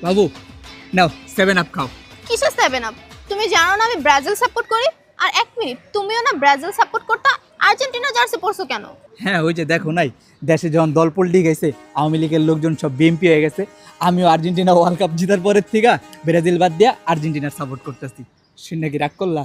বাবু নাও 7 up খাও। কিসের 7 up? তুমি জানো না আমি ব্রাজিল সাপোর্ট করি। আর এক মিনিট, তুমিও না ব্রাজিল সাপোর্ট করতা, আর্জেন্টিনা জার্সি পরছো কেন? হ্যাঁ ওই যে দেখো নাই, দেশে যখন দল পল্টি গেছে, আওয়ামী লীগের লোকজন সব বিএমপি হয়ে গেছে, আমিও আর্জেন্টিনা ওয়ার্ল্ড কাপ জেতার পরের থেকে ব্রাজিল বাদ দিয়া আর্জেন্টিনার সাপোর্ট করতেছি। শুনে কি রাগ করলা?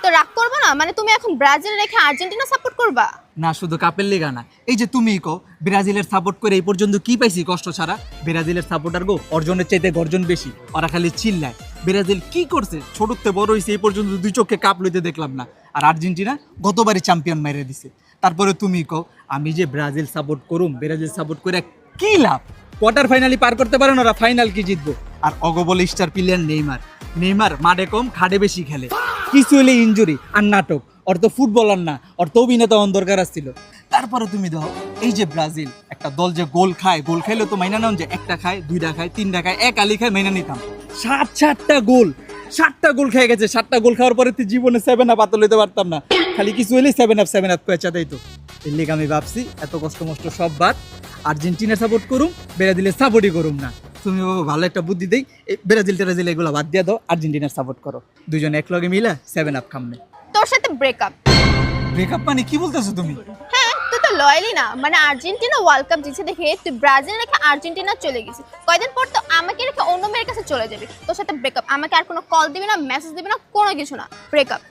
তো রাগ করবো না, মানে তুমি এখন ব্রাজিল রেখে আর্জেন্টিনা সাপোর্ট করবা? না শুধু কাপের লিগা না, এই যে তুমিই কও ব্রাজিলের সাপোর্ট করে এই পর্যন্ত কি পাইছি কষ্ট ছাড়া। ব্রাজিলের সাপোর্টার গো অর্জনের চাইতে গর্জন বেশি, ওরা খালি চিল্লায়। ব্রাজিল কি করছে, ছোটতে বড় হয়েছে, এই পর্যন্ত 2 চোখে কাপ লইতে দেখলাম না। আর আর্জেন্টিনা গতবারই চ্যাম্পিয়ন মেরে দিছে। তারপরে তুমি কও আমি যে ব্রাজিল সাপোর্ট করুম, ব্রাজিল সাপোর্ট করে কি লাভ? কোয়ার্টার ফাইনালি পার করতে পারে না ওরা, ফাইনাল কি জিতবো? আর অগবল স্টার প্লেয়ার নেইমার মাঠে কম খাটে বেশি খেলে, কিছু হলে ইনজুরি আর নাটক। ওর তো ফুটবলার না, ওর তো অভিনেতা হওয়ার দরকার ছিল। তারপরে তুমি দেখো এই যে ব্রাজিল একটা দল যে গোল খাইলে তো মাইনা নেন, যে 1টা খায় 2টা খায় 3টা খায়, এক আলি খায় মাইনা নিতাম। 7টা গোল খেয়ে গেছে। 7টা গোল খাওয়ার পরে তুই জীবনে 7 আপ আতো লইতে পারতাম না, খালি কিছু হলেই 7 আপ পেঁচা দেয়। তো এর লিগে আমি ভাবছি এত কষ্ট মষ্ট সব বাদ, আর্জেন্টিনা সাপোর্ট করুম, ব্রাজিলের সাপোর্টই করুম না। তুমি বাবা ভালো একটা বুদ্ধি দেই, ব্রাজিল এগুলো বাদ দিয়ে দাও, আর্জেন্টিনার সাপোর্ট করো। দুজনে এক লগে মিলে 7 আপ খামনে। তোর সাথে ব্রেকআপ। ব্রেকআপ মানে কি বলতেছো তুমি? হ্যাঁ, তুই তো লয়ালি না, মানে আর্জেন্টিনা ওয়ার্ল্ড কাপ জিতে দেখে তুই ব্রাজিল রেখে আর্জেন্টিনা চলে গেছিস। কয়দিন পর তো আমাকে রেখে অন্য মেয়ের কাছে চলে যাবি। তোর সাথে ব্রেকআপ। আমাকে আর কোনো কল দিবি না, মেসেজ দিবি না, কোনো কিছু না, ব্রেকআপ।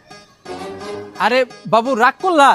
আরে বাবু রাগ করলা?